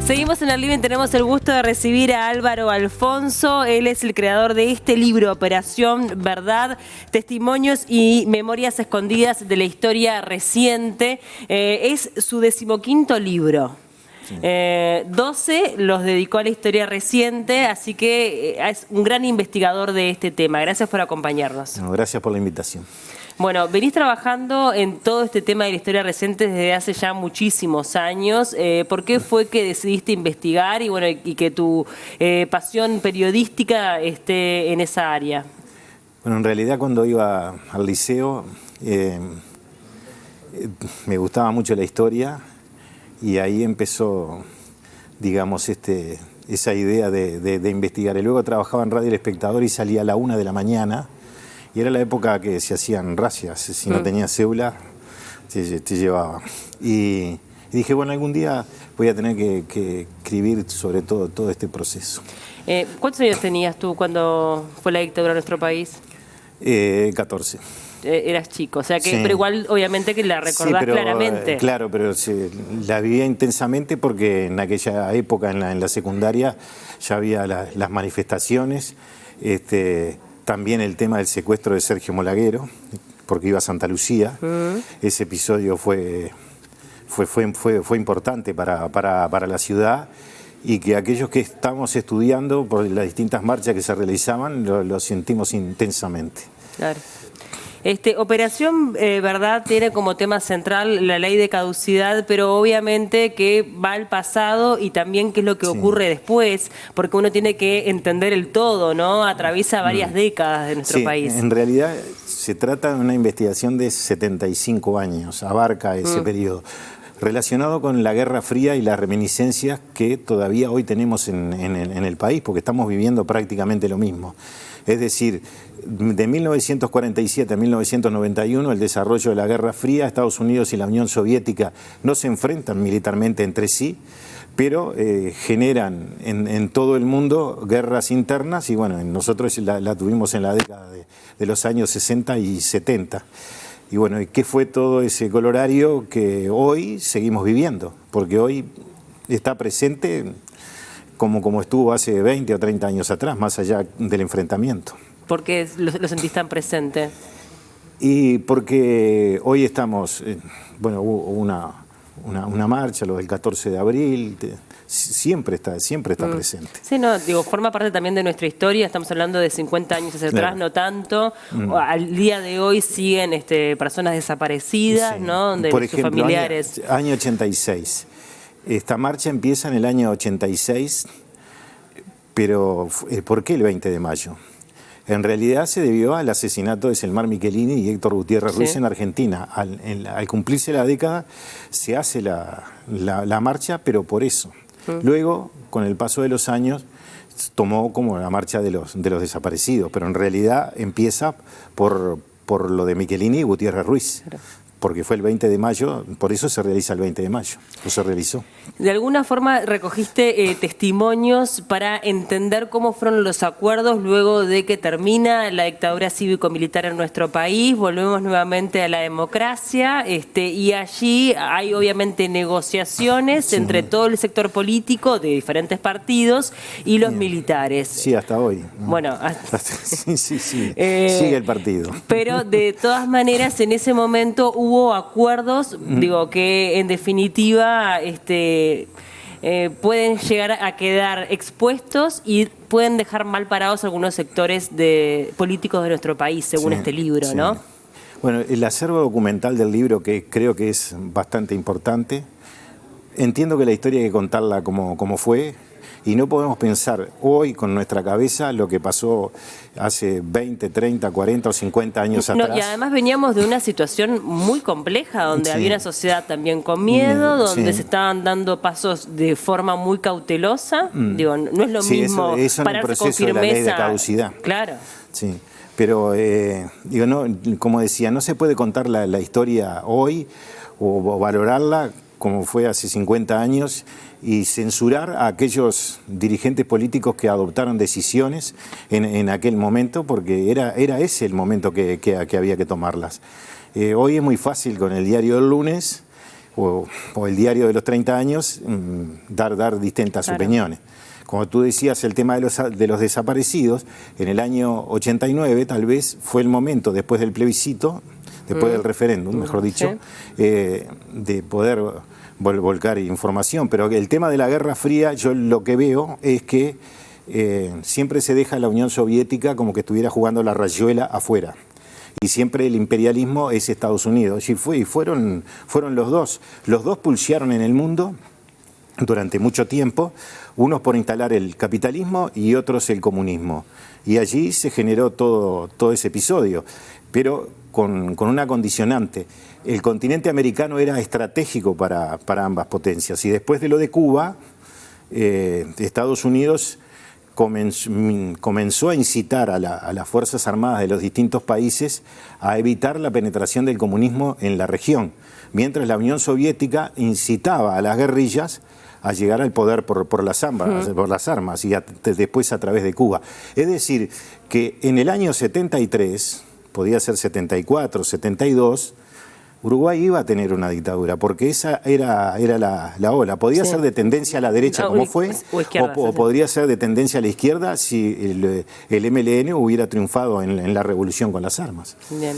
Seguimos en el living, tenemos el gusto de recibir a Álvaro Alfonso. Él es el creador de este libro, Operación Verdad, Testimonios y Memorias Escondidas de la Historia Reciente. Es su 15º libro. 12 los dedicó a la historia reciente, así que es un gran investigador de este tema. Gracias por acompañarnos. No, gracias por la invitación. Bueno, venís trabajando en todo este tema de la historia reciente desde hace ya muchísimos años. ¿Por qué fue que decidiste investigar y que tu pasión periodística esté en esa área? Bueno, en realidad cuando iba al liceo me gustaba mucho la historia y ahí empezó, digamos, esa idea de investigar. Y luego trabajaba en Radio El Espectador y salía a la 1 de la mañana. Y era la época que se hacían racias, si no tenías cédula, te llevaba. Y dije, bueno, algún día voy a tener que escribir sobre todo este proceso. ¿Cuántos años tenías tú cuando fue la dictadura en nuestro país? 14. Eras chico, o sea que, sí. Pero igual obviamente que la recordás claramente. Claro, pero la vivía intensamente porque en aquella época, en la secundaria, ya había las manifestaciones, también el tema del secuestro de Sergio Molaguero, porque iba a Santa Lucía. Ese episodio fue importante para la ciudad y que aquellos que estamos estudiando por las distintas marchas que se realizaban lo sentimos intensamente. Claro. Operación Verdad tiene como tema central la ley de caducidad, pero obviamente que va al pasado y también qué es lo que ocurre después, porque uno tiene que entender el todo, ¿no? Atraviesa varias décadas de nuestro país. En realidad se trata de una investigación de 75 años, abarca ese periodo, relacionado con la Guerra Fría y las reminiscencias que todavía hoy tenemos en el país, porque estamos viviendo prácticamente lo mismo. Es decir, de 1947 a 1991, el desarrollo de la Guerra Fría, Estados Unidos y la Unión Soviética no se enfrentan militarmente entre sí, pero generan en todo el mundo guerras internas y bueno, nosotros la tuvimos en la década de los años 60 y 70. Y bueno, ¿qué fue todo ese colorario que hoy seguimos viviendo? Porque hoy está presente como estuvo hace 20 o 30 años atrás, más allá del enfrentamiento. ¿Por qué lo sentís tan presente? Y porque hoy estamos, hubo una marcha, lo del 14 de abril, siempre está presente. Sí, no, forma parte también de nuestra historia, estamos hablando de 50 años hacia atrás, no tanto. Al día de hoy siguen personas desaparecidas, ¿no? De sus familiares. Año 86. Esta marcha empieza en el año 86, pero ¿por qué el 20 de mayo? En realidad se debió al asesinato de Selmar Michelini y Héctor Gutiérrez Ruiz en Argentina. Al cumplirse la década se hace la marcha, pero por eso. Luego, con el paso de los años, tomó como la marcha de los desaparecidos, pero en realidad empieza por lo de Michelini y Gutiérrez Ruiz. Porque fue el 20 de mayo, por eso se realiza el 20 de mayo, o se realizó. De alguna forma recogiste testimonios para entender cómo fueron los acuerdos luego de que termina la dictadura cívico-militar en nuestro país, volvemos nuevamente a la democracia, y allí hay obviamente negociaciones entre todo el sector político de diferentes partidos y los militares. Sí, hasta hoy. Bueno, sí. Sigue el partido. Pero de todas maneras, en ese momento hubo acuerdos, que en definitiva pueden llegar a quedar expuestos y pueden dejar mal parados algunos sectores políticos de nuestro país, según este libro, ¿no? Bueno, el acervo documental del libro, que creo que es bastante importante, entiendo que la historia hay que contarla como fue. Y no podemos pensar hoy con nuestra cabeza lo que pasó hace 20, 30, 40 o 50 años atrás. Y además veníamos de una situación muy compleja, donde había una sociedad también con miedo, donde se estaban dando pasos de forma muy cautelosa. No es lo mismo eso en el proceso de la ley de caducidad. Claro. Sí, pero como decía, no se puede contar la historia hoy o valorarla como fue hace 50 años, y censurar a aquellos dirigentes políticos que adoptaron decisiones en aquel momento, porque era ese el momento que había que tomarlas. Hoy es muy fácil con el diario del lunes o el diario de los 30 años, dar distintas opiniones. Como tú decías, el tema de los desaparecidos, en el año 89 tal vez fue el momento, después del plebiscito, después del referéndum, mejor dicho, de poder volcar información. Pero el tema de la Guerra Fría, yo lo que veo es que siempre se deja a la Unión Soviética como que estuviera jugando la rayuela afuera. Y siempre el imperialismo es Estados Unidos. Y fueron los dos. Los dos pulsearon en el mundo durante mucho tiempo, unos por instalar el capitalismo y otros el comunismo. Y allí se generó todo ese episodio, pero con una condicionante. El continente americano era estratégico para ambas potencias. Y después de lo de Cuba, Estados Unidos comenzó a incitar a las Fuerzas Armadas de los distintos países a evitar la penetración del comunismo en la región, mientras la Unión Soviética incitaba a las guerrillas a llegar al poder por las armas y después a través de Cuba. Es decir, que en el año 73, podía ser 74, 72, Uruguay iba a tener una dictadura, porque esa era la ola. Podía ser de tendencia a la derecha, como fue, o podría ser de tendencia a la izquierda si el MLN hubiera triunfado en la revolución con las armas. Bien.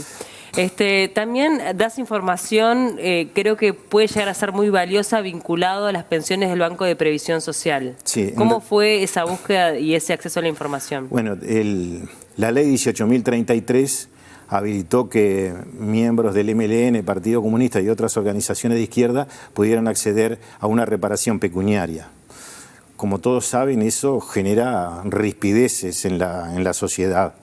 También das información, creo que puede llegar a ser muy valiosa, vinculado a las pensiones del Banco de Previsión Social. Sí, ¿Cómo fue esa búsqueda y ese acceso a la información? Bueno, la ley 18.033 habilitó que miembros del MLN, Partido Comunista y otras organizaciones de izquierda pudieran acceder a una reparación pecuniaria. Como todos saben, eso genera rispideces en la sociedad.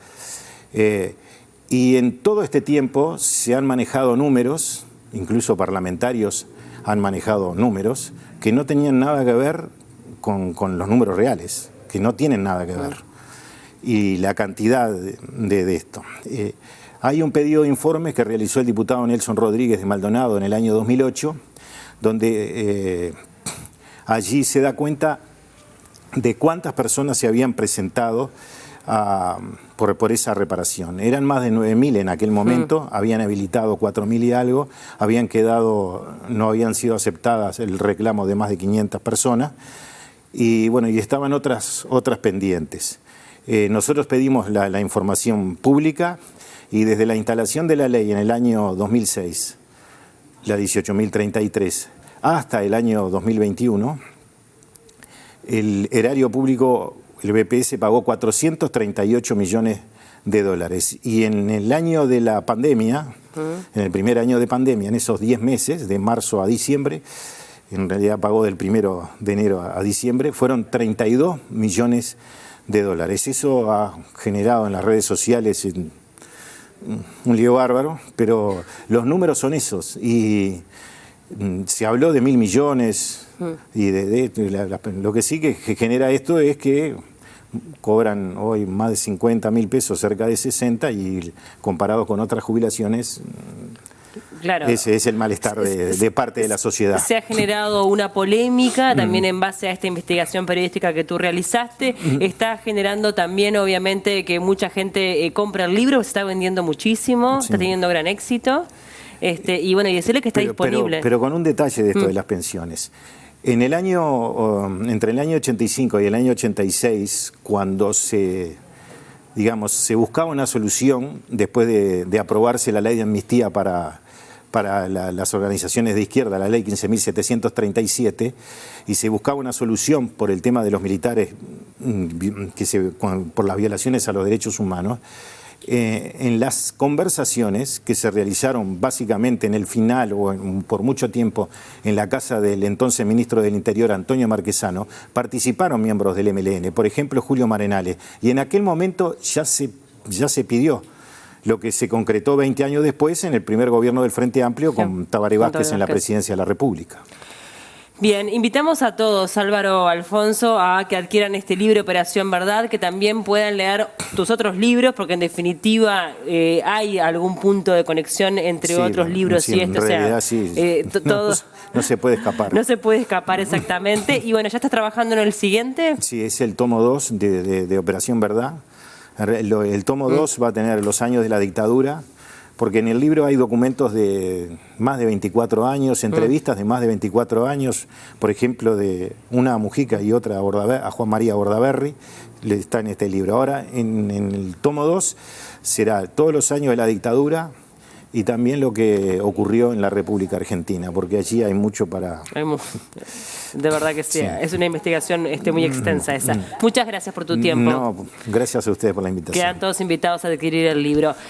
Y en todo este tiempo se han manejado números, incluso parlamentarios han manejado números, que no tenían nada que ver con los números reales, que no tienen nada que ver. Y la cantidad de esto. Hay un pedido de informes que realizó el diputado Nelson Rodríguez de Maldonado en el año 2008, donde allí se da cuenta de cuántas personas se habían presentado por esa reparación. Eran más de 9.000 en aquel momento, habían habilitado 4.000 y algo, no habían sido aceptadas el reclamo de más de 500 personas, y bueno, y estaban otras pendientes. Nosotros pedimos la información pública, y desde la instalación de la ley en el año 2006, la 18.033, hasta el año 2021, el erario público, el BPS, pagó 438 millones de dólares. Y en el año de la pandemia, en el primer año de pandemia, en esos 10 meses, de marzo a diciembre, en realidad pagó del 1 de enero a diciembre, fueron 32 millones de dólares. Eso ha generado en las redes sociales un lío bárbaro, pero los números son esos. Y se habló de 1.000 millones, y lo que sí que genera esto es que cobran hoy más de 50.000 pesos, cerca de 60, y comparado con otras jubilaciones, claro, ese es el malestar de parte de la sociedad. Se ha generado una polémica también en base a esta investigación periodística que tú realizaste. Está generando también, obviamente, que mucha gente compra el libro, se está vendiendo muchísimo, está teniendo gran éxito. Y bueno, y decirle que está disponible. Pero con un detalle de esto de las pensiones. Entre el año 85 y el año 86, cuando se buscaba una solución después de aprobarse la ley de amnistía para las organizaciones de izquierda, la ley 15.737, y se buscaba una solución por el tema de los militares, por las violaciones a los derechos humanos. En las conversaciones que se realizaron básicamente en el final o por mucho tiempo en la casa del entonces ministro del Interior, Antonio Marquesano, participaron miembros del MLN, por ejemplo Julio Marenales, y en aquel momento ya se pidió, lo que se concretó 20 años después en el primer gobierno del Frente Amplio con Tabaré Vázquez en la presidencia de la República. Bien, invitamos a todos, Álvaro, Alfonso, a que adquieran este libro Operación Verdad, que también puedan leer tus otros libros, porque en definitiva hay algún punto de conexión entre otros libros y esto. En realidad, no se puede escapar. No se puede escapar, exactamente. Y bueno, ¿ya estás trabajando en el siguiente? Sí, es el tomo 2 de Operación Verdad. El tomo 2 va a tener los años de la dictadura, porque en el libro hay documentos de más de 24 años, entrevistas de más de 24 años, por ejemplo, de una a Mujica y otra a Juan María Bordaberry, está en este libro. Ahora, en el tomo 2, será todos los años de la dictadura y también lo que ocurrió en la República Argentina, porque allí hay mucho para... De verdad que sí, es una investigación muy extensa esa. Muchas gracias por tu tiempo. No, gracias a ustedes por la invitación. Quedan todos invitados a adquirir el libro.